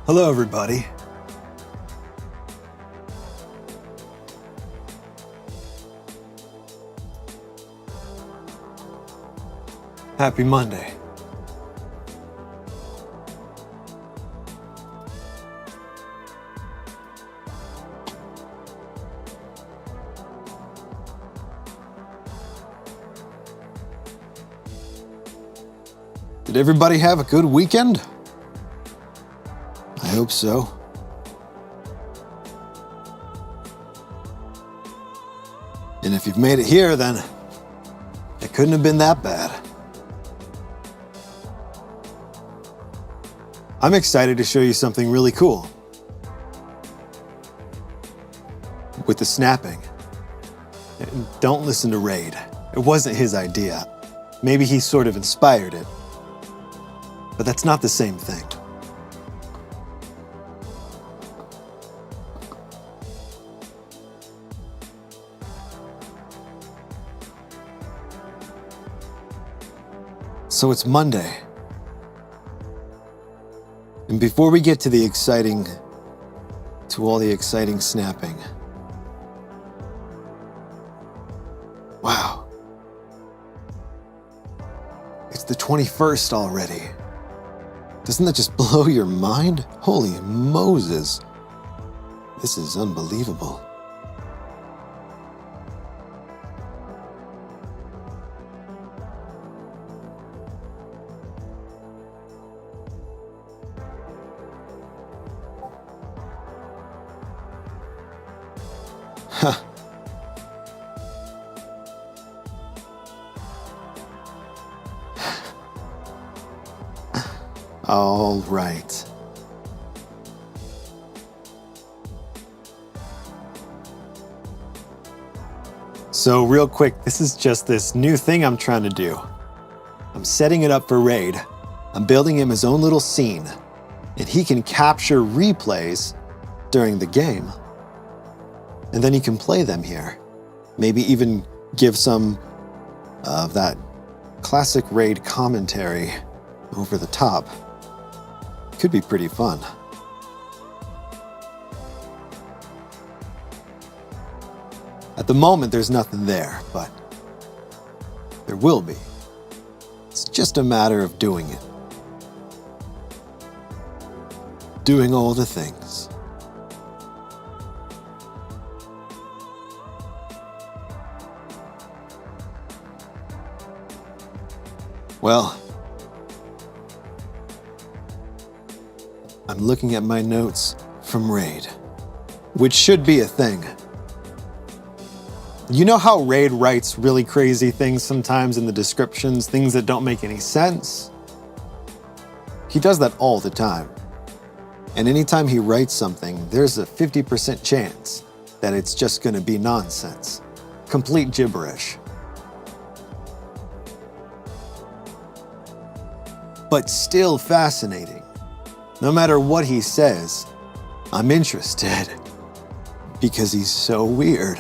Hello, everybody. Happy Monday. Did everybody have a good weekend? I hope so. And if you've made it here, then it couldn't have been that bad. I'm excited to show you something really cool. With the snapping. Don't listen to Raid. It wasn't his idea. Maybe he sort of inspired it. But that's not the same thing. So it's Monday. And before we get to all the exciting snapping. Wow. It's the 21st already. Doesn't that just blow your mind? Holy Moses. This is unbelievable. Huh. All right. So real quick, this is just this new thing I'm trying to do. I'm setting it up for Raid. I'm building him his own little scene, and he can capture replays during the game. And then he can play them here. Maybe even give some of that classic Raid commentary over the top. Could be pretty fun. At the moment, there's nothing there, but there will be. It's just a matter of doing it. Doing all the things. Well, I'm looking at my notes from Raid, which should be a thing. You know how Raid writes really crazy things sometimes in the descriptions, things that don't make any sense? He does that all the time. And anytime he writes something, there's a 50% chance that it's just going to be nonsense. Complete gibberish. But still fascinating. No matter what he says, I'm interested because he's so weird.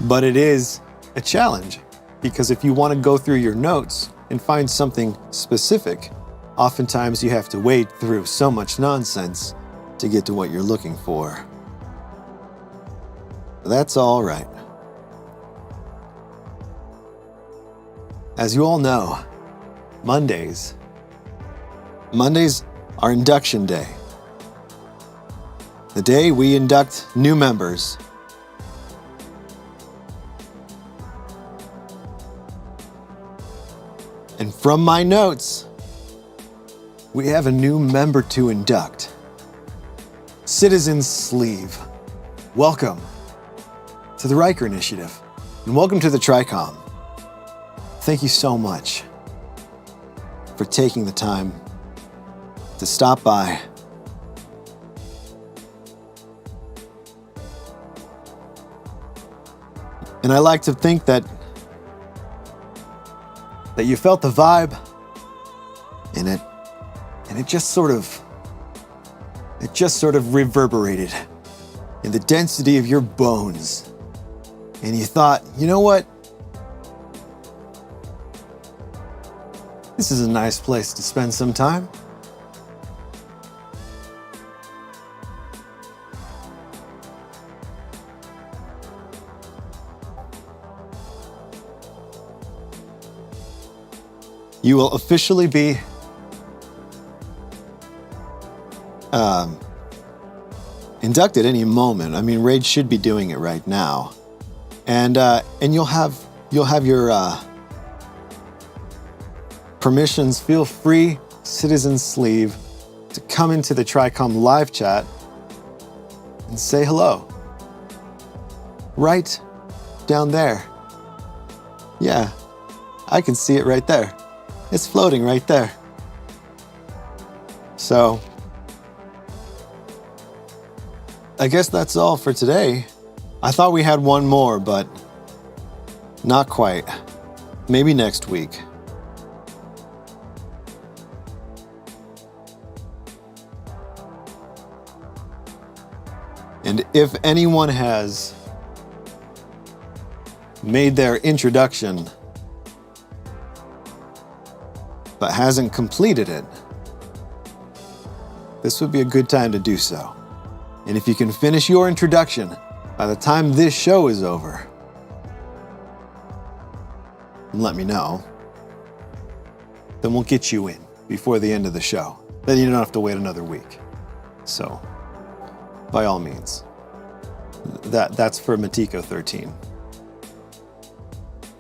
But it is a challenge because if you want to go through your notes and find something specific, oftentimes you have to wade through so much nonsense to get to what you're looking for. That's all right. As you all know, Mondays are induction day. The day we induct new members. And from my notes, we have a new member to induct. Citizen Sleeve. Welcome to the Ryker Initiative, and welcome to the TRICOM. Thank you so much for taking the time to stop by. And I like to think that you felt the vibe in it, and it just sort of reverberated in the density of your bones. And you thought, you know what? This is a nice place to spend some time. You will officially be inducted any moment. I mean, Raid should be doing it right now, and you'll have your permissions. Feel free, Citizen Sleeve, to come into the TRICOM live chat and say hello. Right down there. Yeah, I can see it right there. It's floating right there. So, I guess that's all for today. I thought we had one more, but not quite. Maybe next week. And if anyone has made their introduction but hasn't completed it, this would be a good time to do so. And if you can finish your introduction by the time this show is over, let me know. Then we'll get you in before the end of the show. Then you don't have to wait another week. So, by all means. That's for Matiko 13.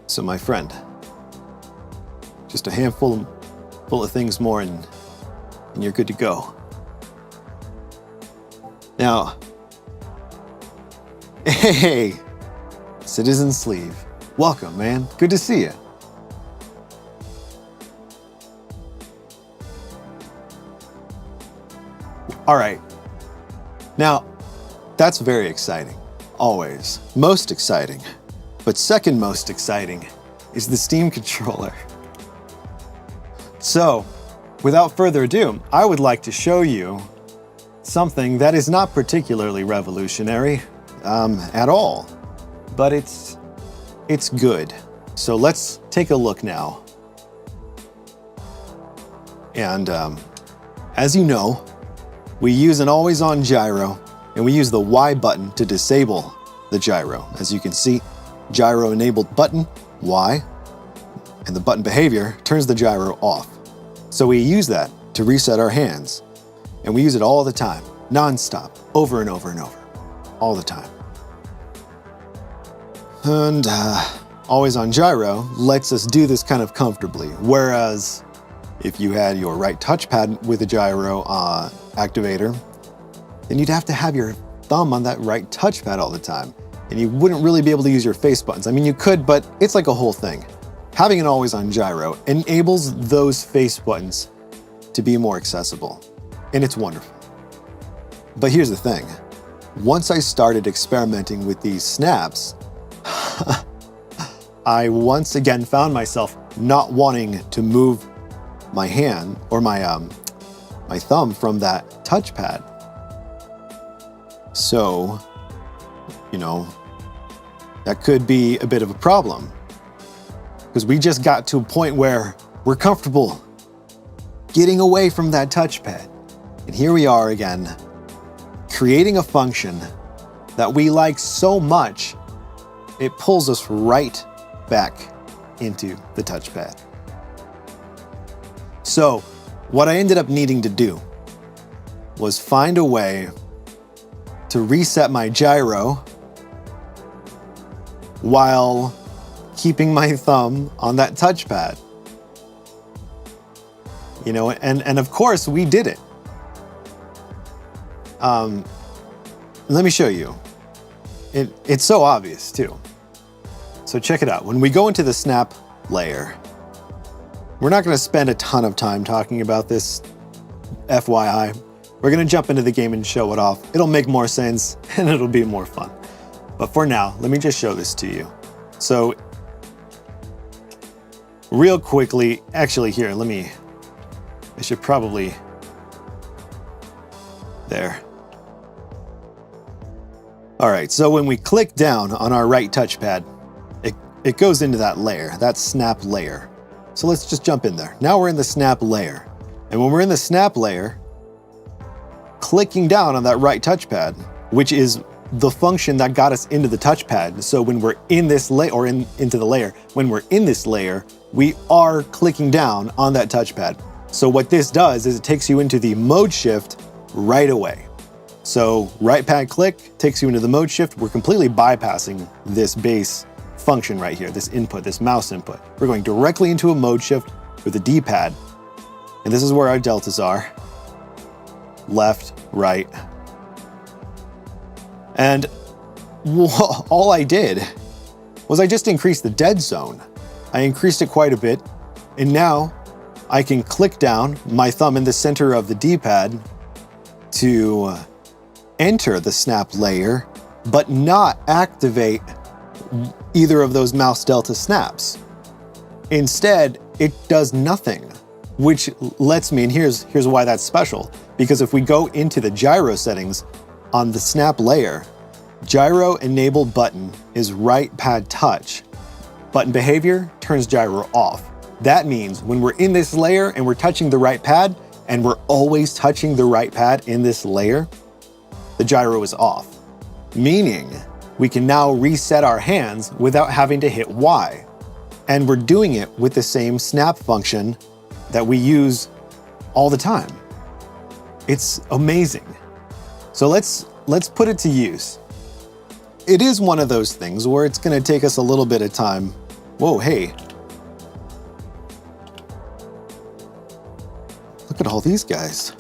So my friend, just a handful of things more and you're good to go. Now, hey, Citizen Sleeve, welcome, man. Good to see you. All right. Now, that's very exciting, always. Most exciting. But second most exciting is the Steam controller. So, without further ado, I would like to show you something that is not particularly revolutionary at all, but it's good. So let's take a look now. And as you know, we use an always-on gyro, and we use the Y button to disable the gyro. As you can see, gyro-enabled button, Y, and the button behavior turns the gyro off. So we use that to reset our hands, and we use it all the time, non-stop, over and over and over, all the time. And always-on gyro lets us do this kind of comfortably, whereas if you had your right touchpad with a gyro activator, then you'd have to have your thumb on that right touchpad all the time, and you wouldn't really be able to use your face buttons. I mean, you could, but it's like a whole thing. Having an always-on gyro enables those face buttons to be more accessible, and it's wonderful. But here's the thing. Once I started experimenting with these snaps, I once again found myself not wanting to move my hand or my thumb from that touchpad. So, you know, that could be a bit of a problem, because we just got to a point where we're comfortable getting away from that touchpad. And here we are again, creating a function that we like so much, it pulls us right back into the touchpad. So what I ended up needing to do was find a way to reset my gyro while keeping my thumb on that touchpad. You know, and of course we did it. Let me show you. It's so obvious too. So check it out. When we go into the snap layer, we're not going to spend a ton of time talking about this, FYI. We're going to jump into the game and show it off. It'll make more sense and it'll be more fun. But for now, let me just show this to you. So real quickly, actually here, I should probably, there. All right, so when we click down on our right touchpad, it goes into that layer, that snap layer. So let's just jump in there. Now we're in the snap layer. And when we're in the snap layer, clicking down on that right touchpad, which is the function that got us into the touchpad. So when we're in this layer, or into the layer, when we're in this layer, we are clicking down on that touchpad. So what this does is it takes you into the mode shift right away. So right pad click takes you into the mode shift. We're completely bypassing this base function right here, this input, this mouse input. We're going directly into a mode shift with a D-pad. And this is where our deltas are. Left, right. And all I did was I just increased the dead zone. I increased it quite a bit. And now I can click down my thumb in the center of the D-pad to enter the snap layer, but not activate either of those mouse delta snaps. Instead, it does nothing, which lets me, and here's why that's special, because if we go into the gyro settings on the snap layer, gyro enable button is right pad touch. Button behavior turns gyro off. That means when we're in this layer and we're touching the right pad, and we're always touching the right pad in this layer, the gyro is off, meaning we can now reset our hands without having to hit Y. And we're doing it with the same snap function that we use all the time. It's amazing. So let's put it to use. It is one of those things where it's gonna take us a little bit of time. Whoa, hey. Look at all these guys.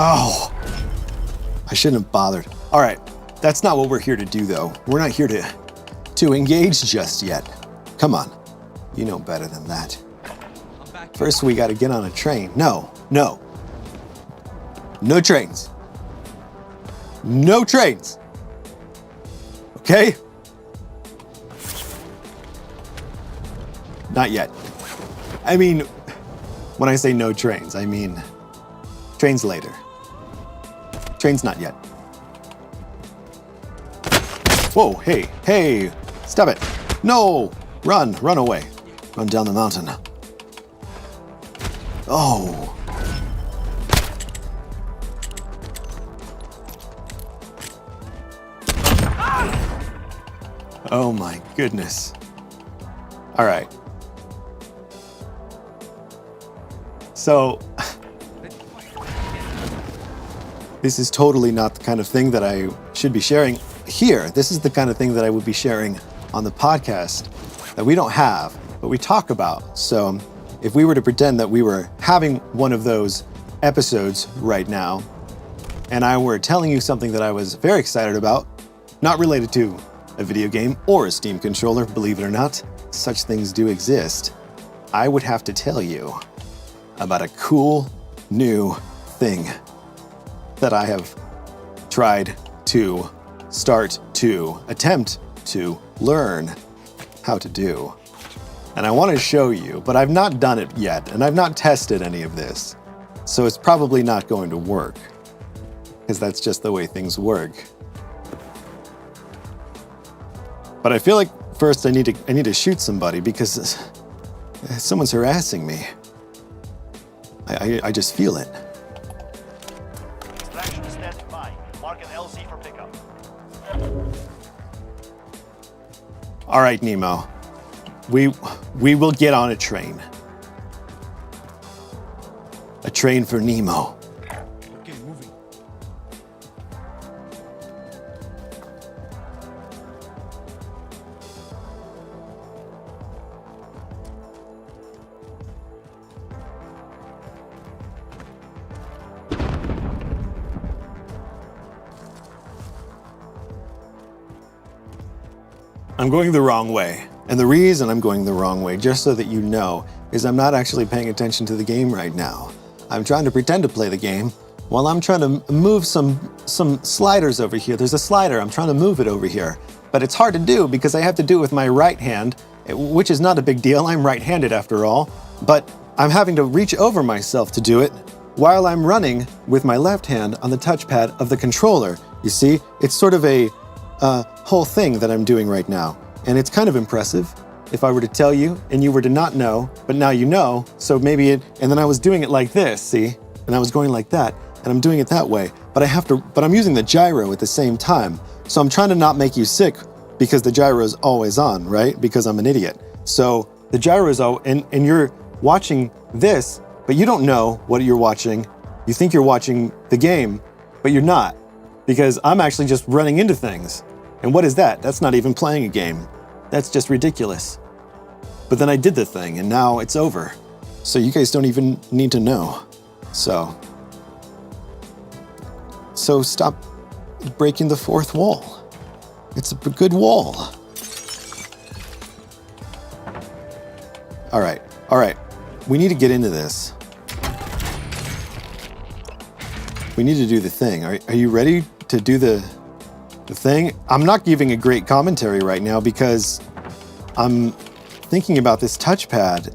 Oh, I shouldn't have bothered. All right, that's not what we're here to do though. We're not here to engage just yet. Come on, you know better than that. First we gotta get on a train. No trains. No trains, okay? Not yet. I mean, when I say no trains, I mean trains later. Trains not yet. Whoa, hey, stop it. No, run away. Run down the mountain. Oh. Oh my goodness. All right. So, this is totally not the kind of thing that I should be sharing here. This is the kind of thing that I would be sharing on the podcast that we don't have, but we talk about. So if we were to pretend that we were having one of those episodes right now, and I were telling you something that I was very excited about, not related to a video game or a Steam controller, believe it or not, such things do exist, I would have to tell you about a cool new thing that I have tried to start to attempt to learn how to do. And I want to show you, but I've not done it yet, and I've not tested any of this. So it's probably not going to work, because that's just the way things work. But I feel like first I need to shoot somebody because someone's harassing me. I just feel it. Extraction standing by. Mark an LZ for pickup. All right, Nemo. We will get on a train. A train for Nemo. Okay, moving. I'm going the wrong way. And the reason I'm going the wrong way, just so that you know, is I'm not actually paying attention to the game right now. I'm trying to pretend to play the game while I'm trying to move some sliders over here. There's a slider, I'm trying to move it over here. But it's hard to do because I have to do it with my right hand, which is not a big deal. I'm right-handed after all. But I'm having to reach over myself to do it while I'm running with my left hand on the touchpad of the controller. You see, it's sort of a whole thing that I'm doing right now. And it's kind of impressive if I were to tell you and you were to not know, but now you know, so maybe and then I was doing it like this, see? And I was going like that, and I'm doing it that way. But I'm using the gyro at the same time. So I'm trying to not make you sick because the gyro is always on, right? Because I'm an idiot. So the gyro is and you're watching this, but you don't know what you're watching. You think you're watching the game, but you're not. Because I'm actually just running into things. And what is that? That's not even playing a game. That's just ridiculous. But then I did the thing, and now it's over. So you guys don't even need to know. So stop breaking the fourth wall. It's a good wall. All right. We need to get into this. We need to do the thing. Are you ready to do the thing? I'm not giving a great commentary right now because I'm thinking about this touchpad,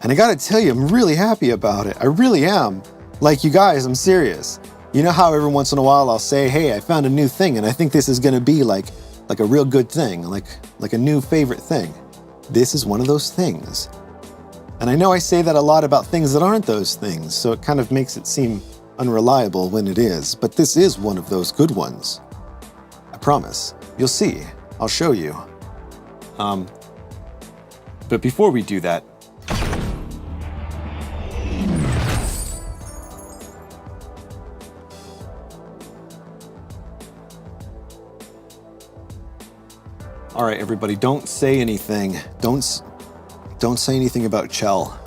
and I gotta tell you, I'm really happy about it. I really am. Like, you guys, I'm serious. You know how every once in a while I'll say, hey, I found a new thing, and I think this is gonna be like a real good thing, like a new favorite thing. This is one of those things. And I know I say that a lot about things that aren't those things, so it kind of makes it seem unreliable when it is, but this is one of those good ones. I promise. You'll see. I'll show you. But before we do that, all right, everybody, don't say anything. Don't say anything about Chell.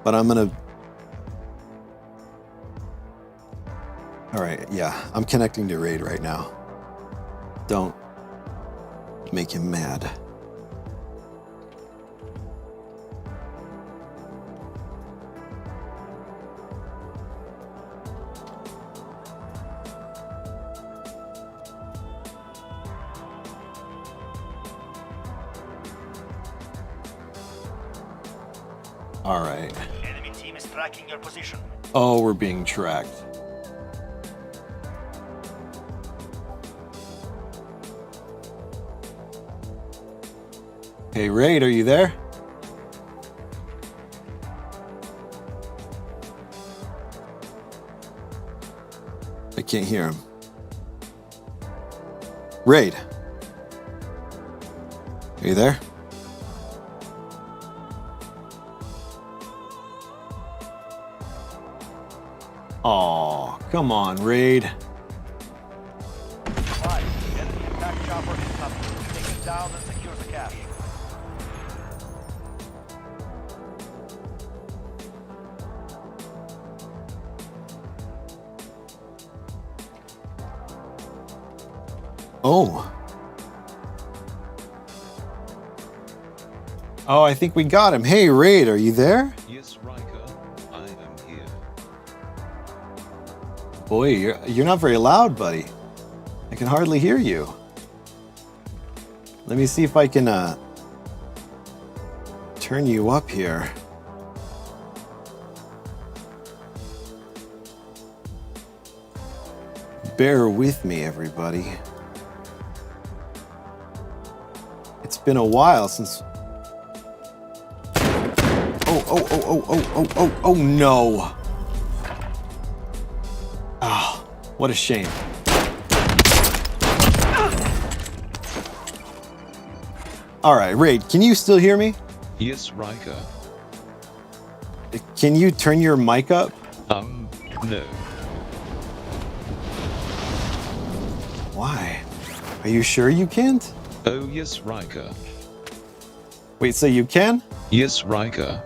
But I'm gonna. All right, yeah, I'm connecting to Raid right now. Don't make him mad. All right. Enemy team is tracking your position. Oh, we're being tracked. Hey, Raid, are you there? I can't hear him. Raid. Are you there? Aw, come on, Raid. 5. Enemy attack chopper incoming. Take it down and secure the cache. Oh. Oh, I think we got him. Hey, Raid, are you there? Yes, Ryker, I am here. Boy, you're not very loud, buddy. I can hardly hear you. Let me see if I can turn you up here. Bear with me, everybody. It's been a while since... Oh, no. Ah, what a shame. All right, Raid, can you still hear me? Yes, Ryker. Can you turn your mic up? No. Why? Are you sure you can't? Oh, yes, Ryker. Wait, so you can? Yes, Ryker.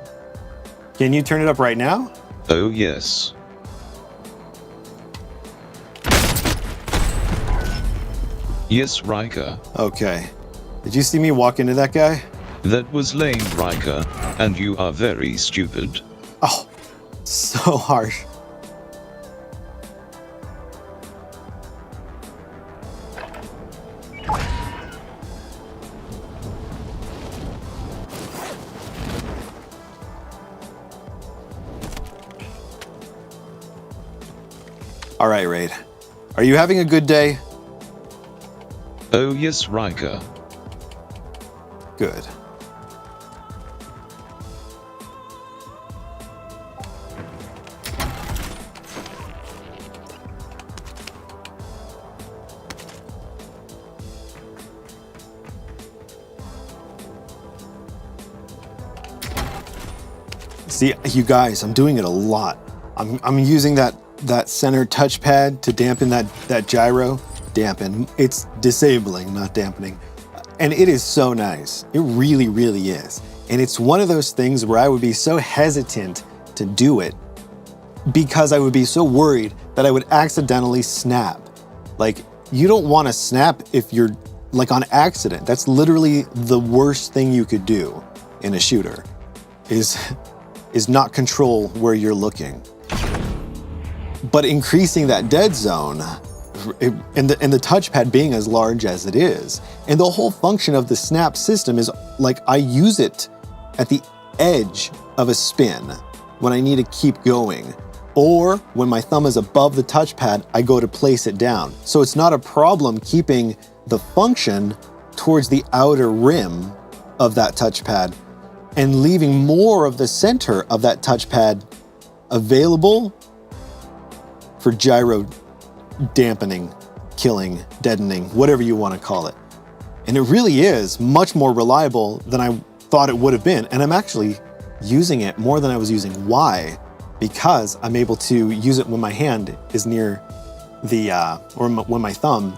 Can you turn it up right now? Oh, yes. Yes, Ryker. Okay. Did you see me walk into that guy? That was lame, Ryker, and you are very stupid. Oh, So harsh. All right, Raid. Are you having a good day? Oh yes, Ryker. Good. See, you guys, I'm doing it a lot. I'm using that center touchpad to dampen that gyro. Dampen. It's disabling, not dampening. And it is so nice. It really, really is. And it's one of those things where I would be so hesitant to do it because I would be so worried that I would accidentally snap. Like, you don't want to snap if you're like on accident. That's literally the worst thing you could do in a shooter is not control where you're looking. But increasing that dead zone and the touchpad being as large as it is, and the whole function of the snap system is like I use it at the edge of a spin when I need to keep going, or when my thumb is above the touchpad, I go to place it down. So it's not a problem keeping the function towards the outer rim of that touchpad and leaving more of the center of that touchpad available for gyro dampening, killing, deadening, whatever you want to call it. And it really is much more reliable than I thought it would have been. And I'm actually using it more than I was using Y, because I'm able to use it when my hand is near the, when my thumb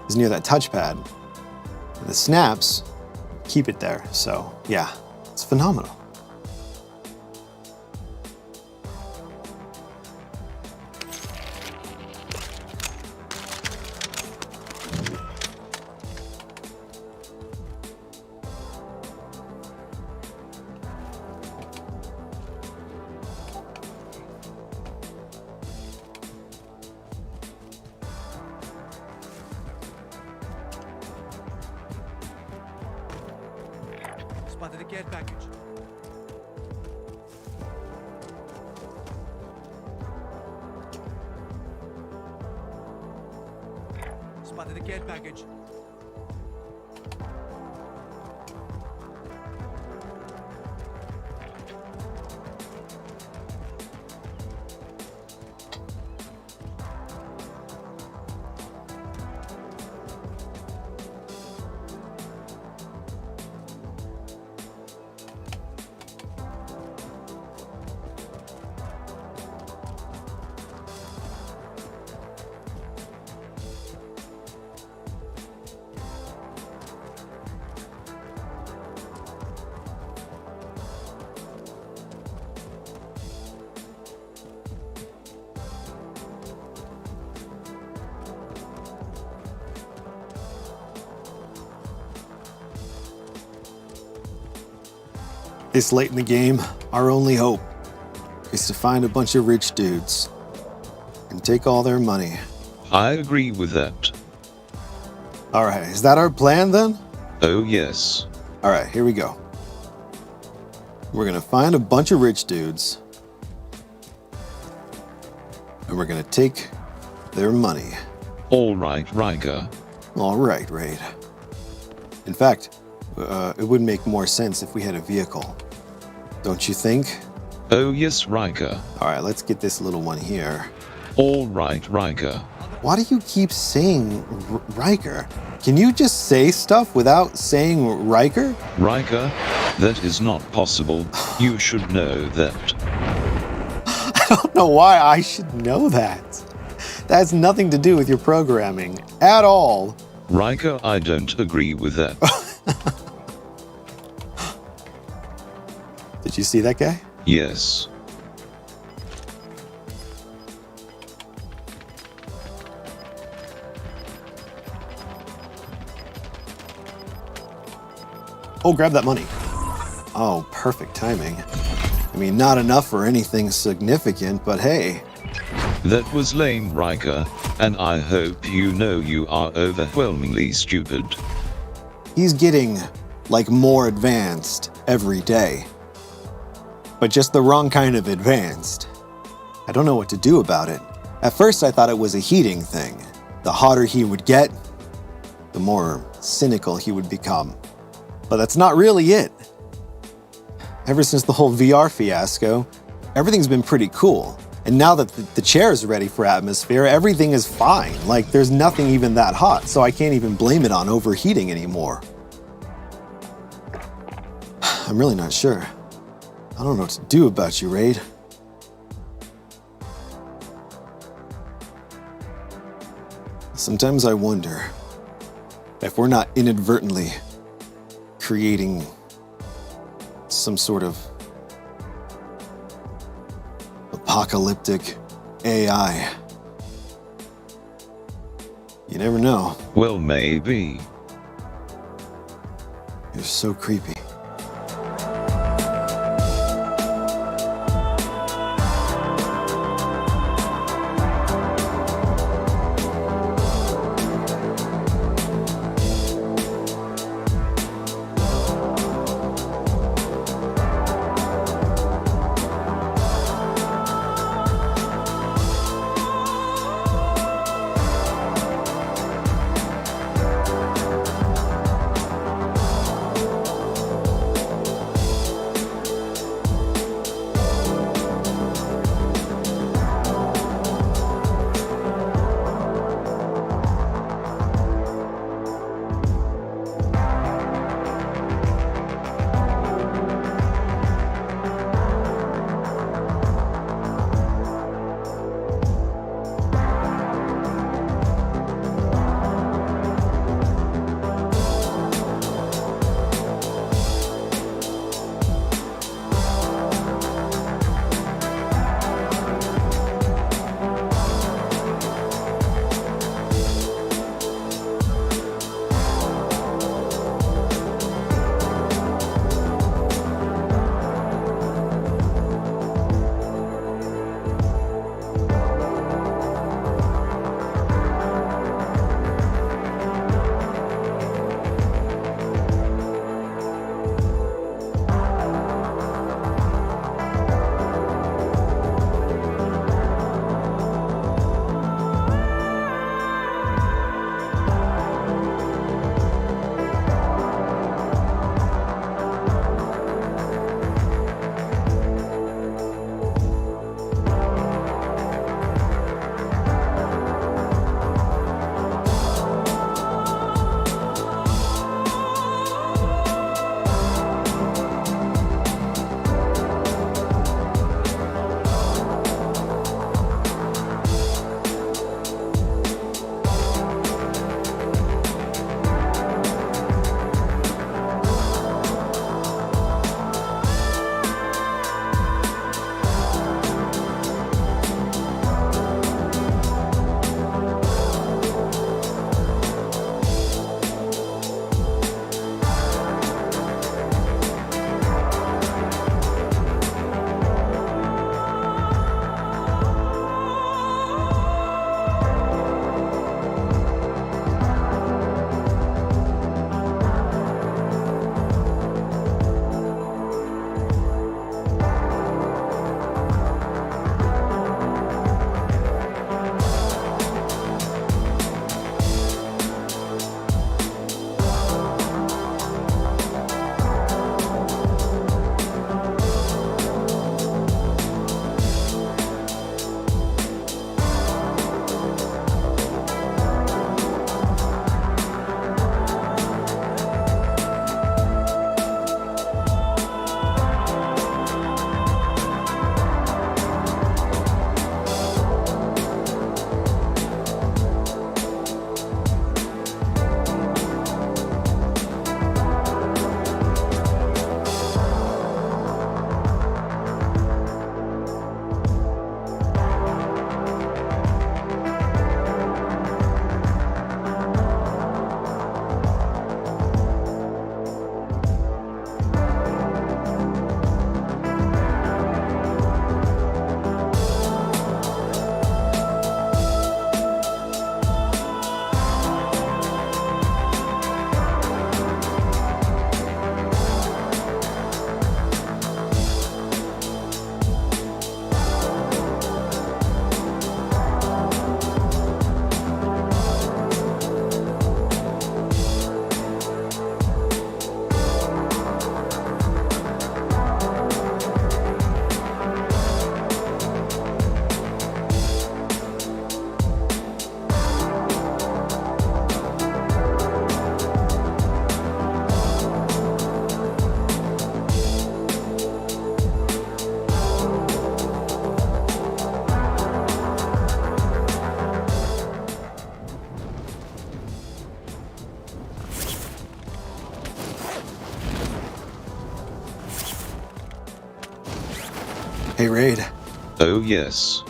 is near that touchpad. And the snaps keep it there. So yeah, it's phenomenal. Spotted a care package. Spotted a care package. This late in the game, our only hope is to find a bunch of rich dudes and take all their money. I agree with that. All right, is that our plan then? Oh yes. All right, here we go. We're gonna find a bunch of rich dudes and we're gonna take their money. All right, Ryker. All right, Raid. In fact, it would make more sense if we had a vehicle. Don't you think? Oh yes, Ryker. All right, let's get this little one here. All right, Ryker. Why do you keep saying Ryker? Can you just say stuff without saying Ryker? Ryker, that is not possible. You should know that. I don't know why I should know that. That has nothing to do with your programming at all. Ryker, I don't agree with that. Did you see that guy? Yes. Oh, grab that money. Oh, perfect timing. I mean, not enough for anything significant, but hey. That was lame, Ryker, and I hope you know you are overwhelmingly stupid. He's getting, like, more advanced every day. But just the wrong kind of advanced. I don't know what to do about it. At first I thought it was a heating thing. The hotter he would get, the more cynical he would become. But that's not really it. Ever since the whole VR fiasco, everything's been pretty cool. And now that the chair is ready for atmosphere, everything is fine. Like, there's nothing even that hot, so I can't even blame it on overheating anymore. I'm really not sure. I don't know what to do about you, Raid. Sometimes I wonder if we're not inadvertently creating some sort of apocalyptic AI. You never know. Well, maybe. You're so creepy. Raid. Oh yes.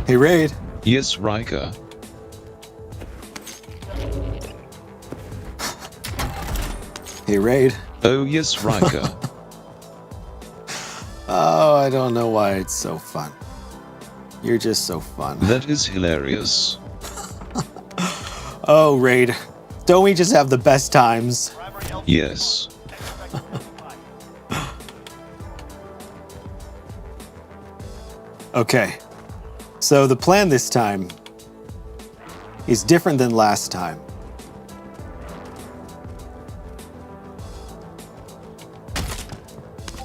Hey, Raid. Yes, Ryker. Hey, Raid. Oh yes, Ryker. Oh, I don't know why it's so fun. You're just so fun. That is hilarious. Oh, Raid. Don't we just have the best times? Primary LT Yes. Okay. So the plan this time is different than last time.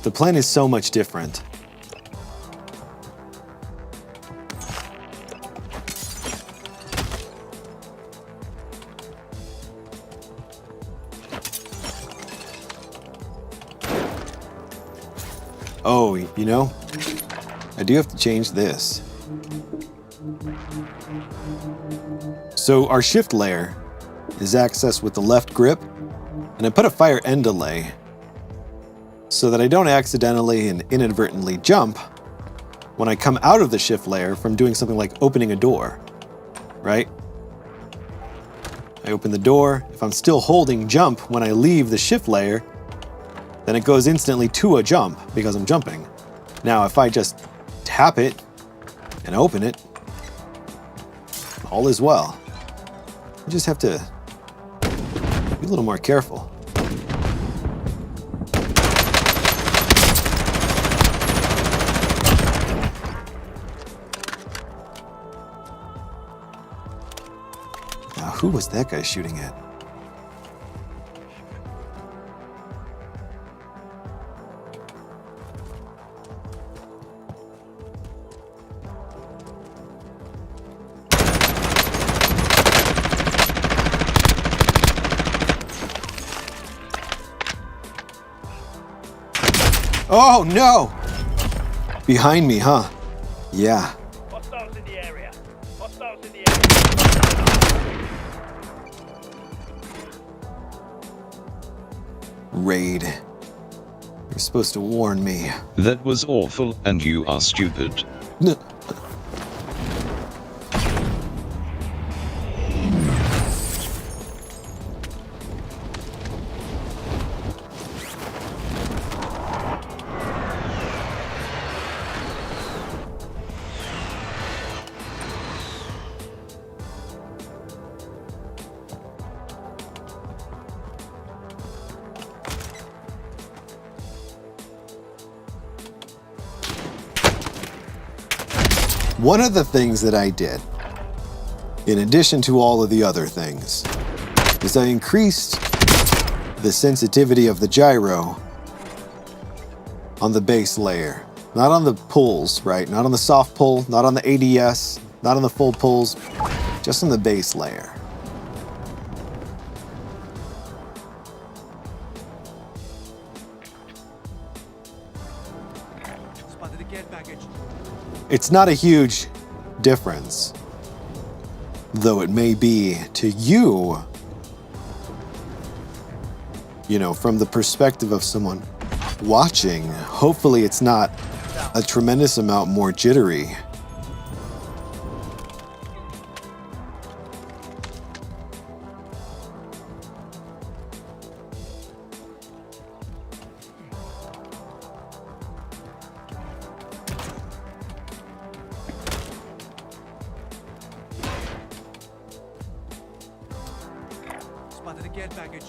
The plan is so much different. Oh, you know, I do have to change this. So our shift layer is accessed with the left grip, and I put a fire end delay so that I don't accidentally and inadvertently jump when I come out of the shift layer from doing something like opening a door, right? I open the door. If I'm still holding jump when I leave the shift layer, then it goes instantly to a jump because I'm jumping. Now, if I just tap it and open it, all is well. You just have to be a little more careful. Now, who was that guy shooting at? Oh, no! Behind me, huh? Yeah. Hostiles in the area. Hostiles in the area. Raid. You're supposed to warn me. That was awful, and you are stupid. One of the things that I did, in addition to all of the other things, is I increased the sensitivity of the gyro on the base layer. Not on the pulls, right? Not on the soft pull, not on the ADS, not on the full pulls, just on the base layer. Spotted a care package. It's not a huge difference, though it may be to you, you know, from the perspective of someone watching. Hopefully it's not a tremendous amount more jittery. Spotted a care package.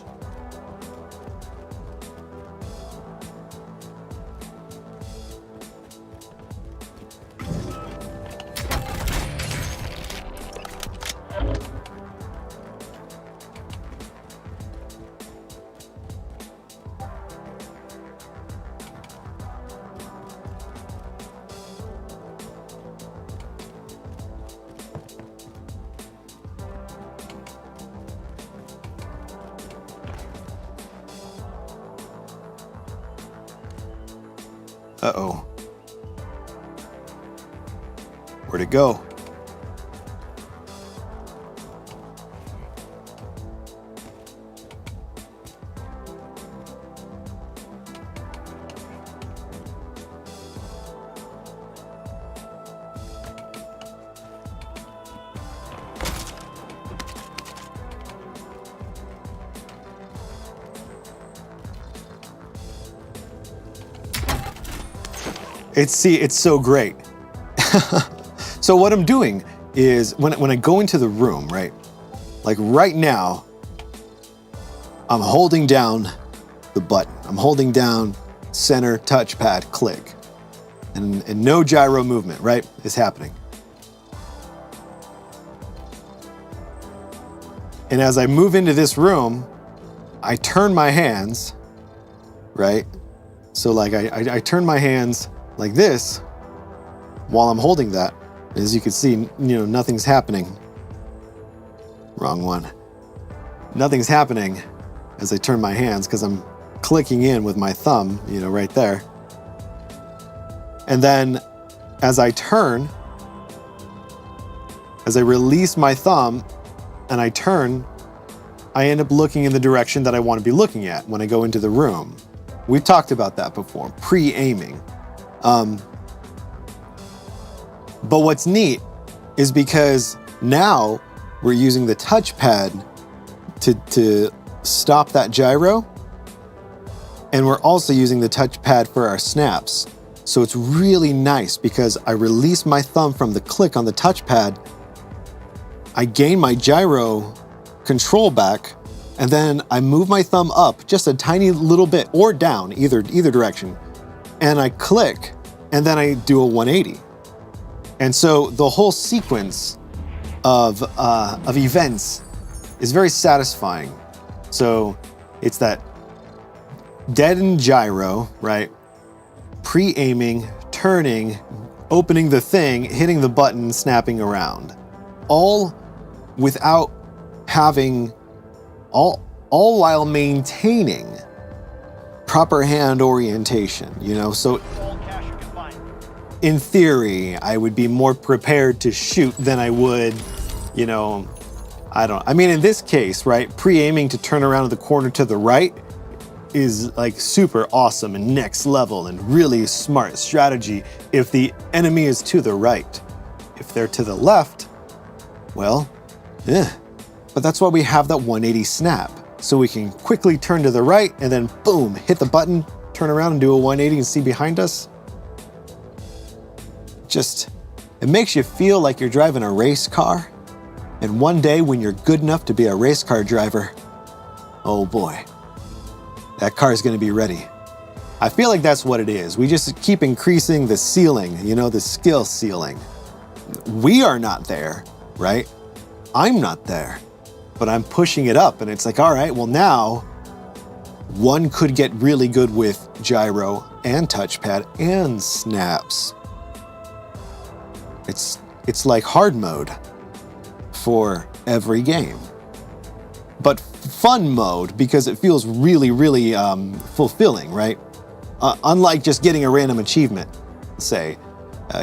Uh-oh. Where'd it go? It's so great. So what I'm doing is when I go into the room, right? Like right now, I'm holding down the button. I'm holding down center touchpad click. And no gyro movement, right, is happening. And as I move into this room, I turn my hands, right? So like I turn my hands like this while I'm holding that. As you can see, nothing's happening. Wrong one. Nothing's happening as I turn my hands because I'm clicking in with my thumb, right there. And then as I turn, as I release my thumb and I turn, I end up looking in the direction that I want to be looking at when I go into the room. We've talked about that before, pre-aiming. But what's neat is because now we're using the touchpad to stop that gyro, and we're also using the touchpad for our snaps. So it's really nice because I release my thumb from the click on the touchpad, I gain my gyro control back, and then I move my thumb up just a tiny little bit, or down, either direction, and I click, and then I do a 180. And so the whole sequence of events is very satisfying. So it's that deadened gyro, right? Pre-aiming, turning, opening the thing, hitting the button, snapping around. All without having, all while maintaining proper hand orientation, So in theory, I would be more prepared to shoot than I would, in this case, right? Pre-aiming to turn around the corner to the right is like super awesome and next level and really smart strategy if the enemy is to the right. If they're to the left, well, But that's why we have that 180 snap. So we can quickly turn to the right and then boom, hit the button, turn around and do a 180 and see behind us. It makes you feel like you're driving a race car. And one day when you're good enough to be a race car driver, oh boy, that car is going to be ready. I feel like that's what it is. We just keep increasing the ceiling, the skill ceiling. We are not there, right? I'm not there, but I'm pushing it up. And it's like, all right, well now one could get really good with gyro and touchpad and snaps. It's like hard mode for every game, but fun mode because it feels really, really fulfilling, right? Unlike just getting a random achievement, say,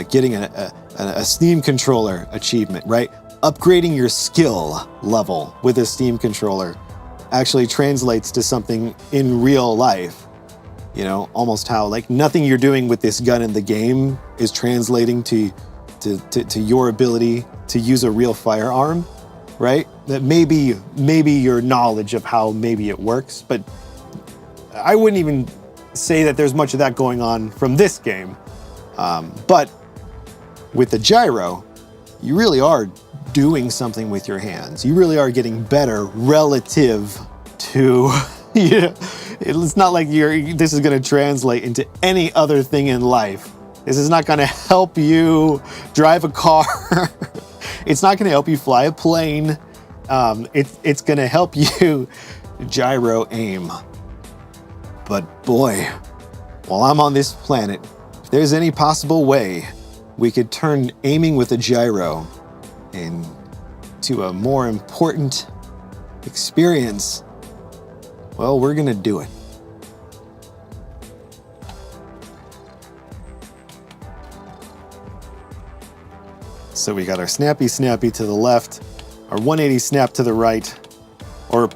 getting a Steam controller achievement, right? Upgrading your skill level with a Steam controller actually translates to something in real life. Almost how like nothing you're doing with this gun in the game is translating to your ability to use a real firearm, right? That maybe your knowledge of how maybe it works, but I wouldn't even say that there's much of that going on from this game. But with the gyro, you really are doing something with your hands. You really are getting better relative to, it's not like this is going to translate into any other thing in life. This is not going to help you drive a car. It's not going to help you fly a plane. It's going to help you gyro aim. But boy, while I'm on this planet, if there's any possible way we could turn aiming with a gyro into a more important experience, well, we're going to do it. So we got our snappy to the left, our 180 snap to the right, or,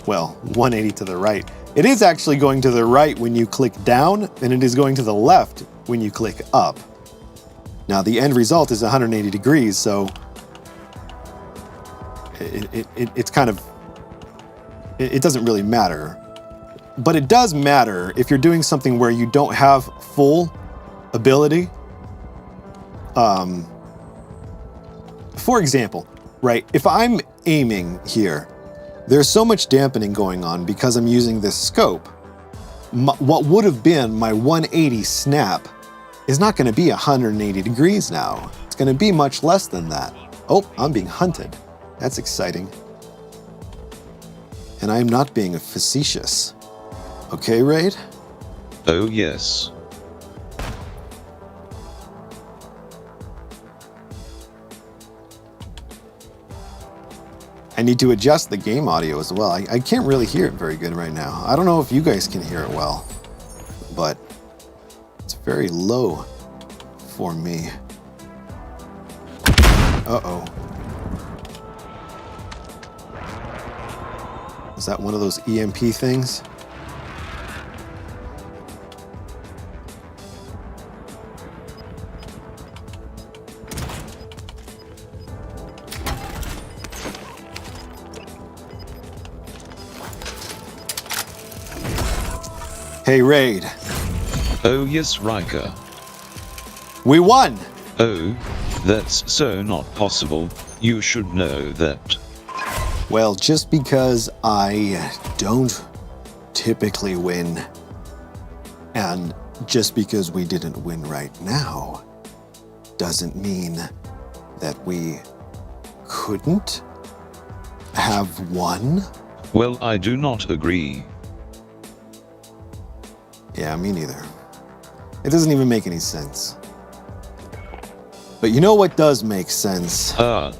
well, 180 to the right. It is actually going to the right when you click down, and it is going to the left when you click up. Now the end result is 180 degrees, so it's kind of, it doesn't really matter. But it does matter if you're doing something where you don't have full ability. For example, right, if I'm aiming here, there's so much dampening going on because I'm using this scope. What would have been my 180 snap is not going to be 180 degrees now. It's going to be much less than that. Oh, I'm being hunted. That's exciting. And I'm not being facetious. Okay, Raid? Oh yes. I need to adjust the game audio as well. I can't really hear it very good right now. I don't know if you guys can hear it well, but it's very low for me. Uh-oh. Is that one of those EMP things? Hey, Raid. Oh yes, Ryker. We won! Oh, that's so not possible. You should know that. Well, just because I don't typically win, and just because we didn't win right now, doesn't mean that we couldn't have won. Well, I do not agree. Yeah, me neither. It doesn't even make any sense. But you know what does make sense? No,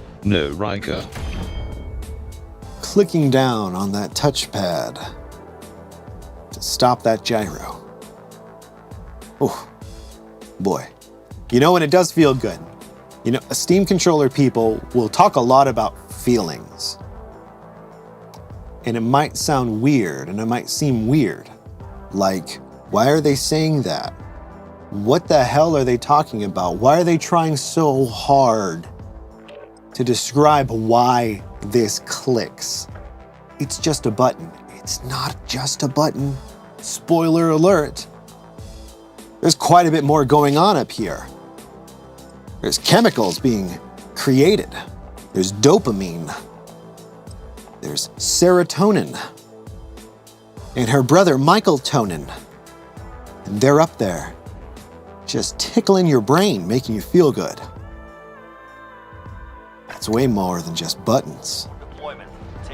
Ryker. Clicking down on that touchpad to stop that gyro. Oh, boy. You know, and it does feel good. You know, Steam controller people will talk a lot about feelings. And it might sound weird, and it might seem weird. Like, why are they saying that? What the hell are they talking about? Why are they trying so hard to describe why this clicks? It's just a button. It's not just a button. Spoiler alert. There's quite a bit more going on up here. There's chemicals being created. There's dopamine. There's serotonin. And her brother, Michael Tonin. And they're up there, just tickling your brain, making you feel good. It's way more than just buttons.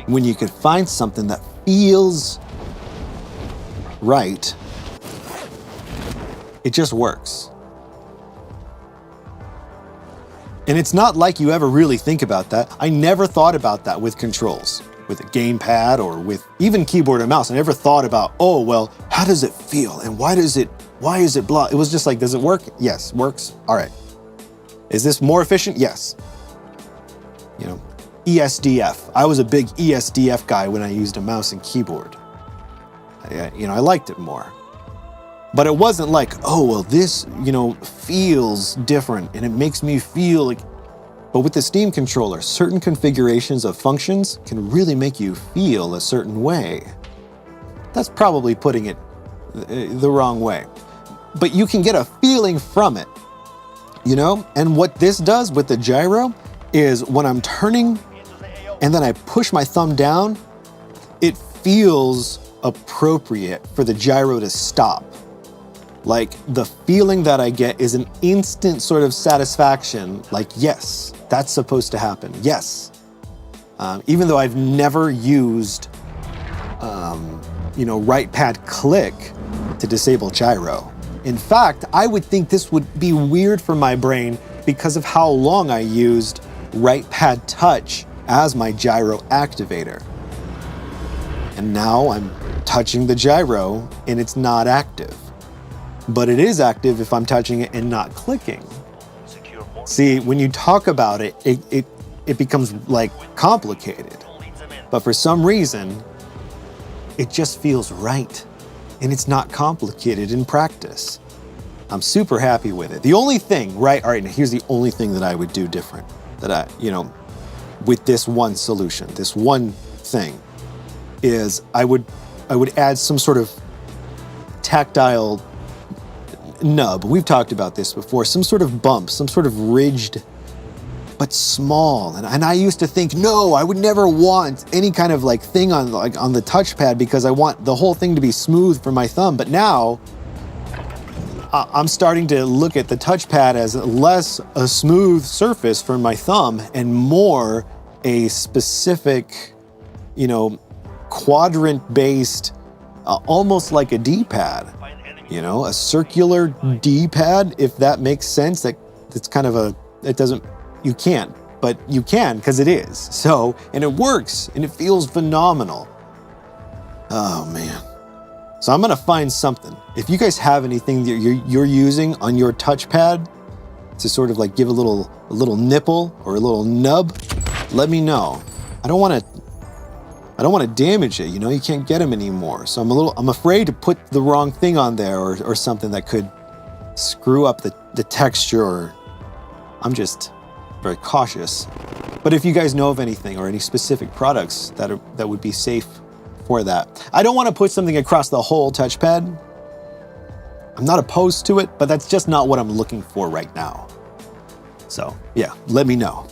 When you could find something that feels right, it just works. And it's not like you ever really think about that. I never thought about that with controls, with a gamepad or with even keyboard and mouse. I never thought about, oh, well, how does it feel? And why is it blah? It was just like, does it work? Yes, works. All right. Is this more efficient? Yes. You know, ESDF. I was a big ESDF guy when I used a mouse and keyboard. I liked it more. But it wasn't like, oh, well, this, feels different and it makes me feel like. But with the Steam controller, certain configurations of functions can really make you feel a certain way. That's probably putting it the wrong way. But you can get a feeling from it, And what this does with the gyro is when I'm turning and then I push my thumb down, it feels appropriate for the gyro to stop. Like, the feeling that I get is an instant sort of satisfaction, like, yes, that's supposed to happen, yes. Even though I've never used, right pad click to disable gyro. In fact, I would think this would be weird for my brain because of how long I used right pad touch as my gyro activator. And now I'm touching the gyro and it's not active. But it is active if I'm touching it and not clicking. See, when you talk about it, it becomes like complicated. But for some reason, it just feels right. And it's not complicated in practice. I'm super happy with it. The only thing, right, all right, now here's the only thing that I would do different. That with this one solution, this one thing, is I would add some sort of tactile nub. We've talked about this before. Some sort of bump, some sort of ridged, but small. And I used to think, no, I would never want any kind of like thing on the touchpad because I want the whole thing to be smooth for my thumb. But now I'm starting to look at the touchpad as less a smooth surface for my thumb and more a specific, you know, quadrant-based, almost like a D-pad. You know, a circular D-pad, if that makes sense. That's kind of a, it doesn't, you can't, but you can because it is. So, and it works and it feels phenomenal. Oh man. So I'm gonna find something. If you guys have anything that you're using on your touchpad to sort of like give a little nipple or a little nub, let me know. I don't want to damage it. You know, you can't get them anymore. So I'm afraid to put the wrong thing on there or something that could screw up the texture. Or I'm just very cautious. But if you guys know of anything or any specific products that would be safe for that. I don't want to put something across the whole touchpad. I'm not opposed to it, but that's just not what I'm looking for right now. So yeah, let me know.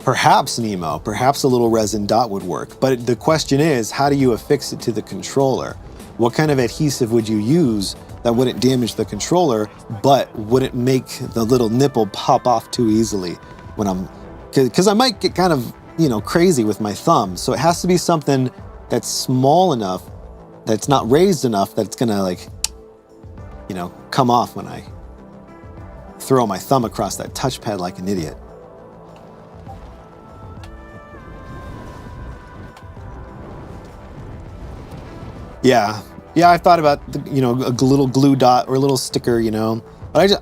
Perhaps Nemo, perhaps a little resin dot would work. But the question is, how do you affix it to the controller? What kind of adhesive would you use that wouldn't damage the controller, but wouldn't make the little nipple pop off too easily when because I might get kind of, you know, crazy with my thumb. So it has to be something that's small enough, that's not raised enough, that it's gonna like, you know, come off when I throw my thumb across that touchpad like an idiot. Yeah, I thought about, you know, a little glue dot or a little sticker, you know. But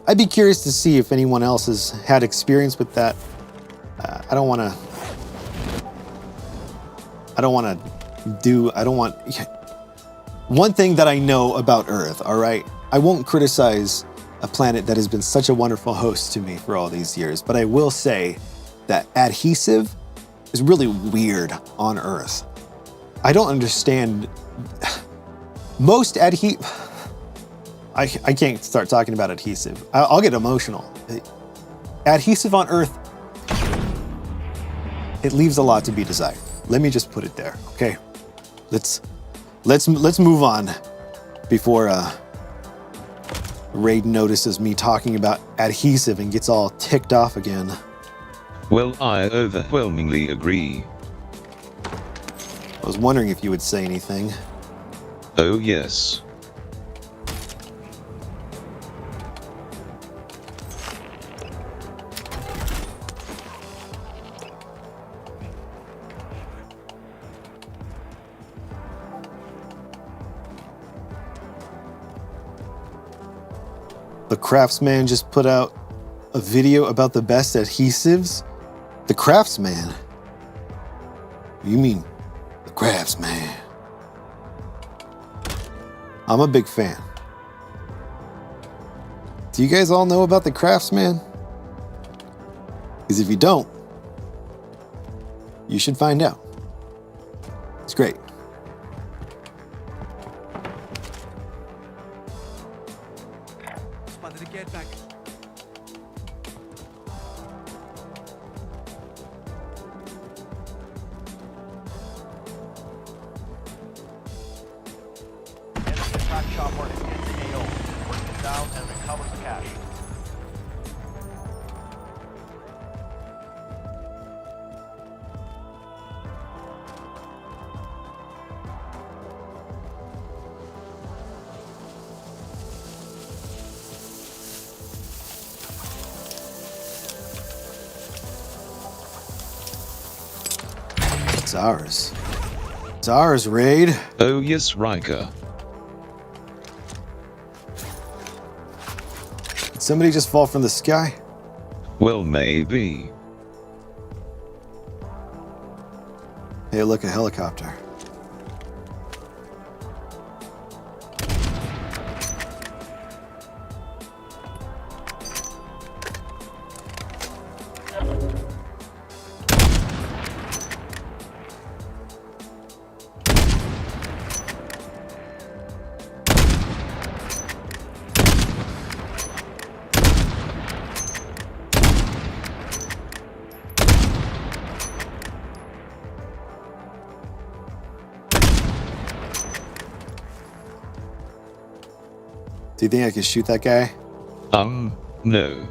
I'd be curious to see if anyone else has had experience with that. I don't want one thing that I know about Earth, all right? I won't criticize a planet that has been such a wonderful host to me for all these years, but I will say that adhesive is really weird on Earth. I don't understand. Most I can't start talking about adhesive. I'll get emotional. Adhesive on Earth, it leaves a lot to be desired. Let me just put it there, okay? Let's move on before Raid notices me talking about adhesive and gets all ticked off again. Well, I overwhelmingly agree. I was wondering if you would say anything. Oh yes. The Craftsman just put out a video about the best adhesives? The Craftsman? You mean the Craftsman? I'm a big fan. Do you guys all know about the Craftsman? Because if you don't, you should find out. It's great. Spotted a get back. Enemy attack chopper is in the AO. Bring it down and recover the cash. It's ours. It's ours, Raid. Oh yes, Ryker. Did somebody just fall from the sky? Well, maybe. Hey, look, a helicopter. Do you think I can shoot that guy? No.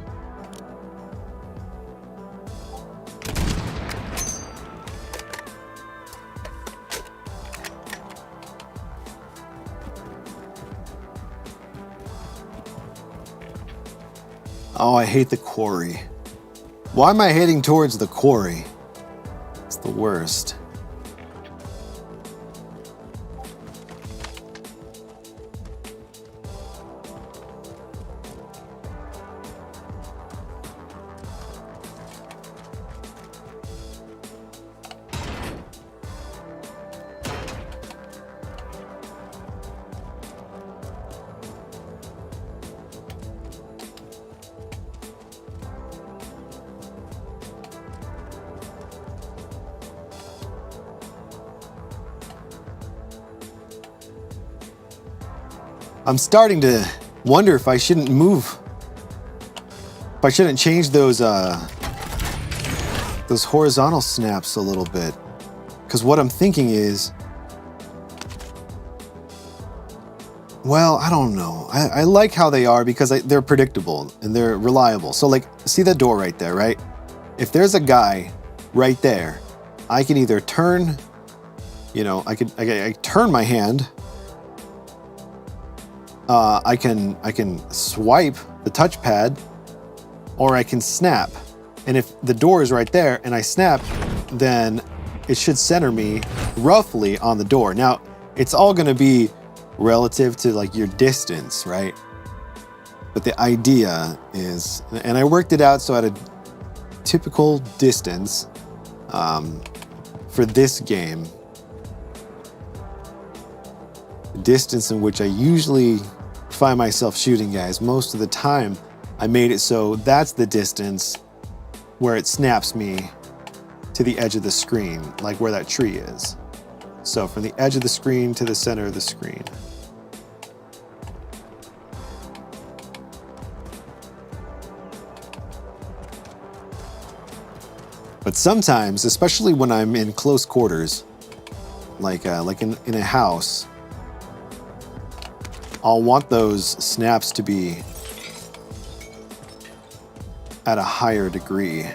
Oh, I hate the quarry. Why am I heading towards the quarry? It's the worst. I'm starting to wonder if I shouldn't move. If I shouldn't change those horizontal snaps a little bit. Because what I'm thinking is, well, I don't know. I like how they are because they're predictable and they're reliable. So like, see that door right there, right? If there's a guy right there, I can either turn, you know, I turn my hand. I can swipe the touchpad, or I can snap. And if the door is right there and I snap, then it should center me roughly on the door. Now, it's all going to be relative to like your distance, right? But the idea is, and I worked it out so at a typical distance for this game, the distance in which I usually find myself shooting guys, most of the time I made it so that's the distance where it snaps me to the edge of the screen, like where that tree is. So from the edge of the screen to the center of the screen. But sometimes, especially when I'm in close quarters, like in a house, I'll want those snaps to be at a higher degree.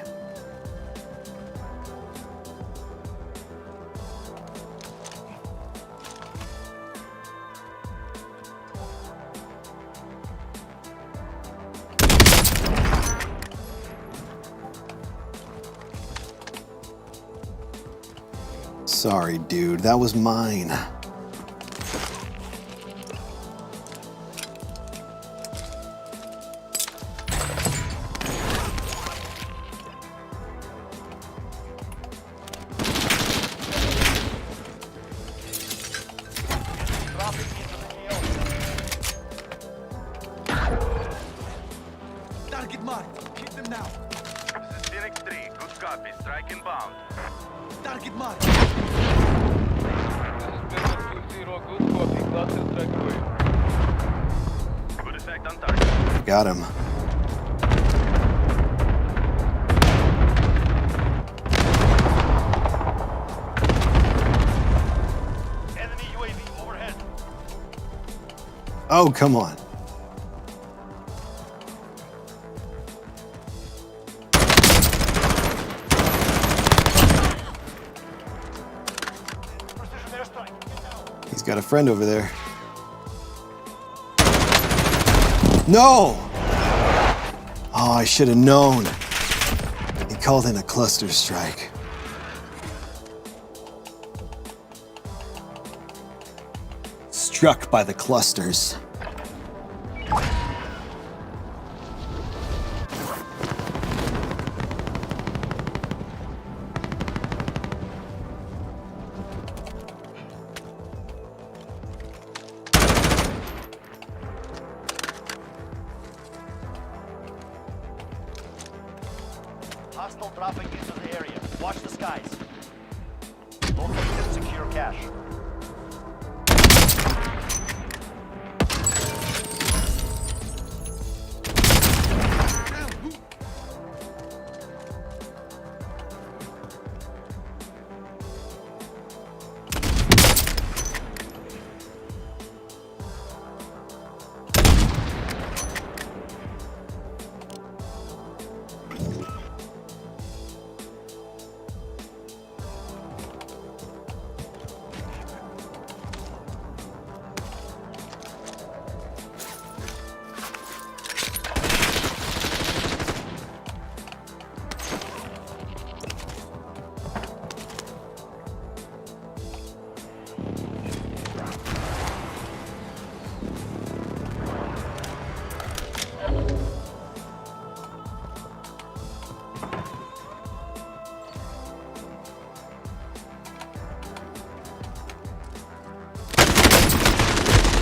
Sorry, dude, that was mine. Target marked. Hit them now. This is Phoenix 3. Good copy. Strike inbound. Target marked. Good effect on target. Got him. Enemy UAV overhead. Oh, come on. Precision airstrike. He's got a friend over there. No! Oh, I should have known. He called in a cluster strike. Struck by the clusters. Hostile dropping into the area. Watch the skies. Locate and secure cache.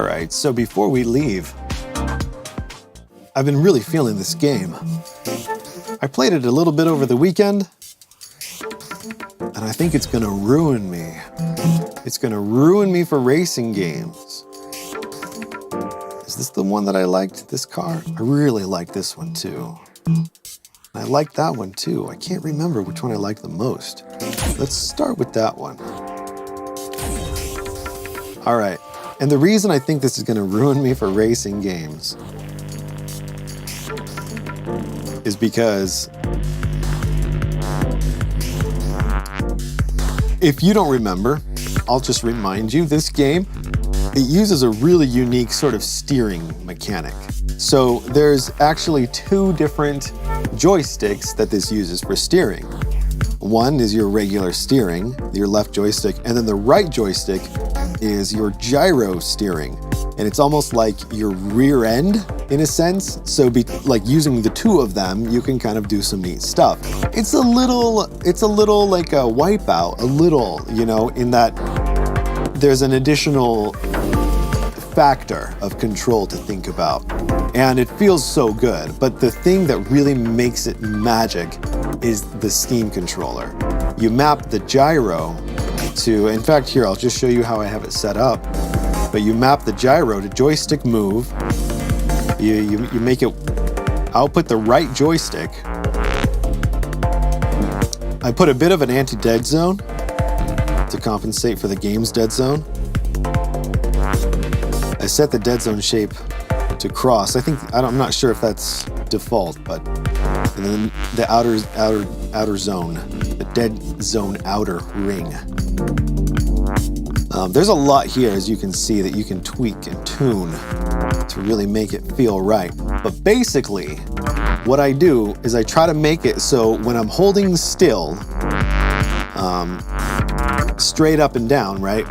All right, so before we leave, I've been really feeling this game. I played it a little bit over the weekend, and I think it's gonna ruin me. It's gonna ruin me for racing games. Is this the one that I liked, this car? I really like this one too. I like that one too. I can't remember which one I liked the most. Let's start with that one. All right, and the reason I think this is gonna ruin me for racing games is because if you don't remember, I'll just remind you, this game, it uses a really unique sort of steering mechanic. So there's actually two different joysticks that this uses for steering. One is your regular steering, your left joystick, and then the right joystick is your gyro steering. And it's almost like your rear end in a sense. So like using the two of them, you can kind of do some neat stuff. It's a little like a Wipeout, a little, you know, in that there's an additional factor of control to think about. And it feels so good. But the thing that really makes it magic is the Steam controller. You map the gyro to, in fact, here, I'll just show you how I have it set up. But you map the gyro to joystick move. You make it output the right joystick. I put a bit of an anti-dead zone to compensate for the game's dead zone. I set the dead zone shape to cross. I'm not sure if that's default, but and then the outer zone, the dead zone outer ring. There's a lot here, as you can see, that you can tweak and tune to really make it feel right. But basically, what I do is I try to make it so when I'm holding still, straight up and down, right?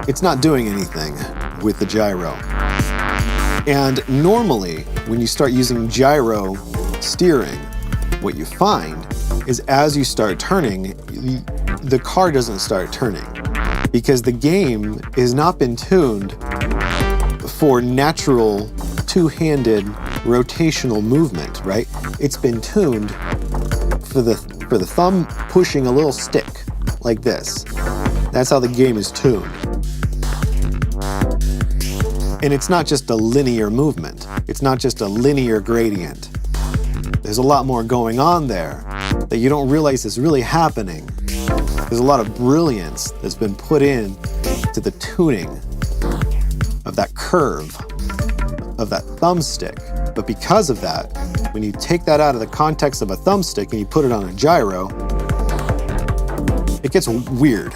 It's not doing anything with the gyro. And normally, when you start using gyro steering, what you find is as you start turning, the car doesn't start turning, because the game has not been tuned for natural two-handed rotational movement, right? It's been tuned for the thumb pushing a little stick like this. That's how the game is tuned. And it's not just a linear movement. It's not just a linear gradient. There's a lot more going on there that you don't realize is really happening. There's a lot of brilliance that's been put in to the tuning of that curve, of that thumbstick. But because of that, when you take that out of the context of a thumbstick and you put it on a gyro, it gets weird.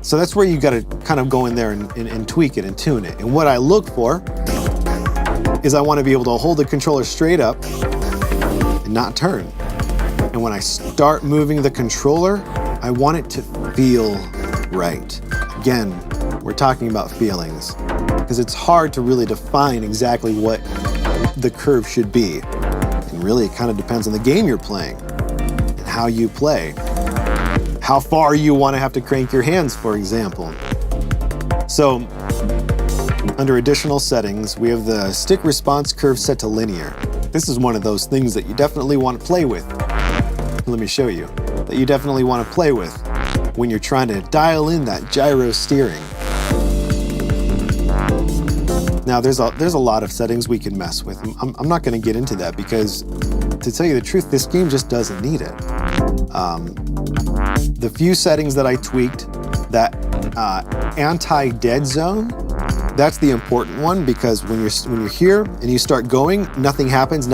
So that's where you gotta kind of go in there and tweak it and tune it. And what I look for is I wanna be able to hold the controller straight up and not turn. And when I start moving the controller, I want it to feel right. Again, we're talking about feelings, because it's hard to really define exactly what the curve should be. And really, it kind of depends on the game you're playing and how you play. How far you want to have to crank your hands, for example. So, under additional settings, we have the stick response curve set to linear. This is one of those things that you definitely want to play with. Let me show you. That you definitely want to play with when you're trying to dial in that gyro steering. Now, there's a lot of settings we can mess with. I'm not going to get into that because, to tell you the truth, this game just doesn't need it. The few settings that I tweaked, that anti-dead zone, that's the important one, because when you're here and you start going, nothing happens, and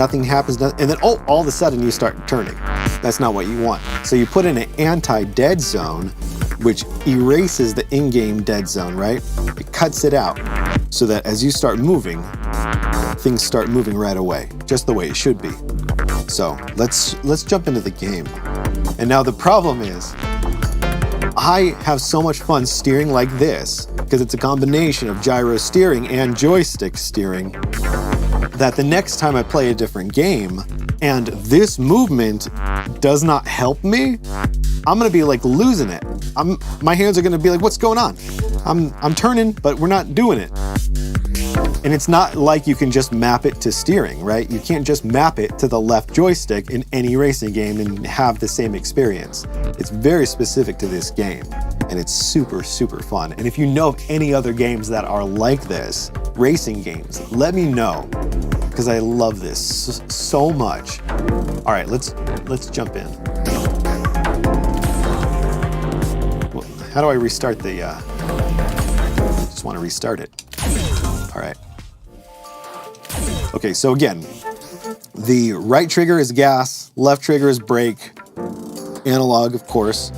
then all of a sudden you start turning. That's not what you want. So you put in an anti-dead zone, which erases the in-game dead zone, right? It cuts it out so that as you start moving, things start moving right away, just the way it should be. So let's jump into the game. And now the problem is, I have so much fun steering like this, because it's a combination of gyro steering and joystick steering, that the next time I play a different game and this movement does not help me, I'm gonna be like losing it. My hands are gonna be like, what's going on? I'm turning, but we're not doing it. And it's not like you can just map it to steering, right? You can't just map it to the left joystick in any racing game and have the same experience. It's very specific to this game, and it's super, super fun. And if you know of any other games that are like this, racing games, let me know, because I love this so much. All right, let's jump in. Well, how do I restart the, just want to restart it. All right. Okay, so again, the right trigger is gas, left trigger is brake, analog, of course.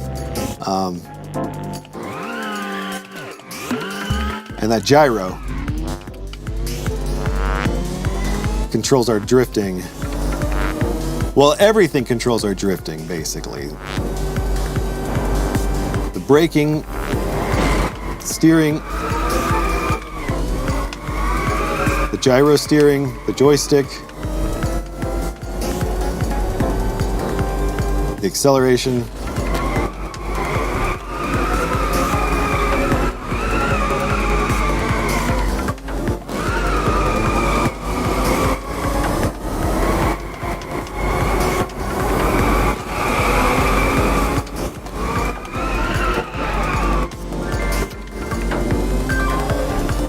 And that gyro controls our drifting. Well, everything controls our drifting, basically. The braking, steering, the gyro steering, the joystick, the acceleration.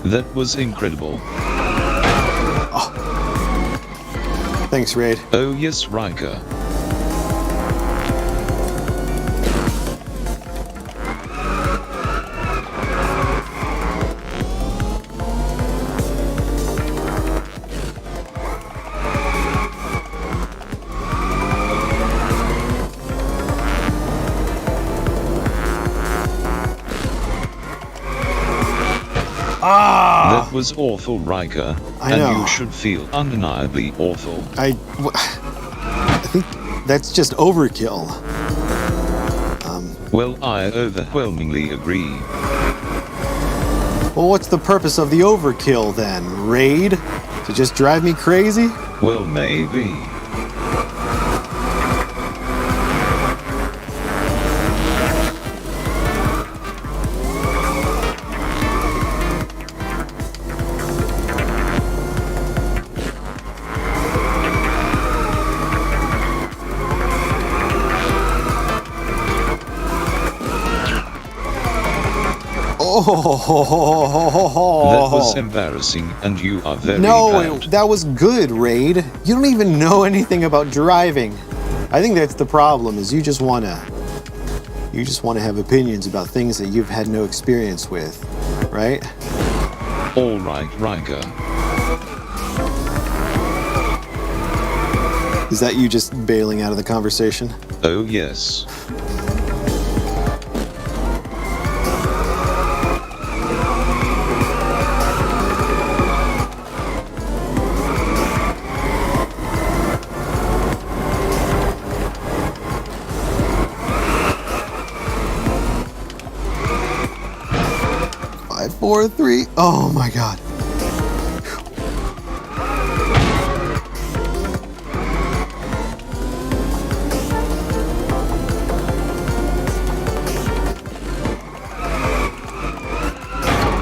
That was incredible. Thanks, Raid. Oh yes, Ryker. That was awful, Ryker. I know. And you should feel undeniably awful. I think that's just overkill. Well, I overwhelmingly agree. Well, what's the purpose of the overkill then, Raid? To just drive me crazy? Well, maybe. Oh, That was embarrassing, and you are very no, bad. that was good, Raid. You don't even know anything about driving. I think that's the problem. Is you just wanna have opinions about things that you've had no experience with, right? All right, Ryker. Is that you just bailing out of the conversation? Oh yes. Five, four, three. Oh my God.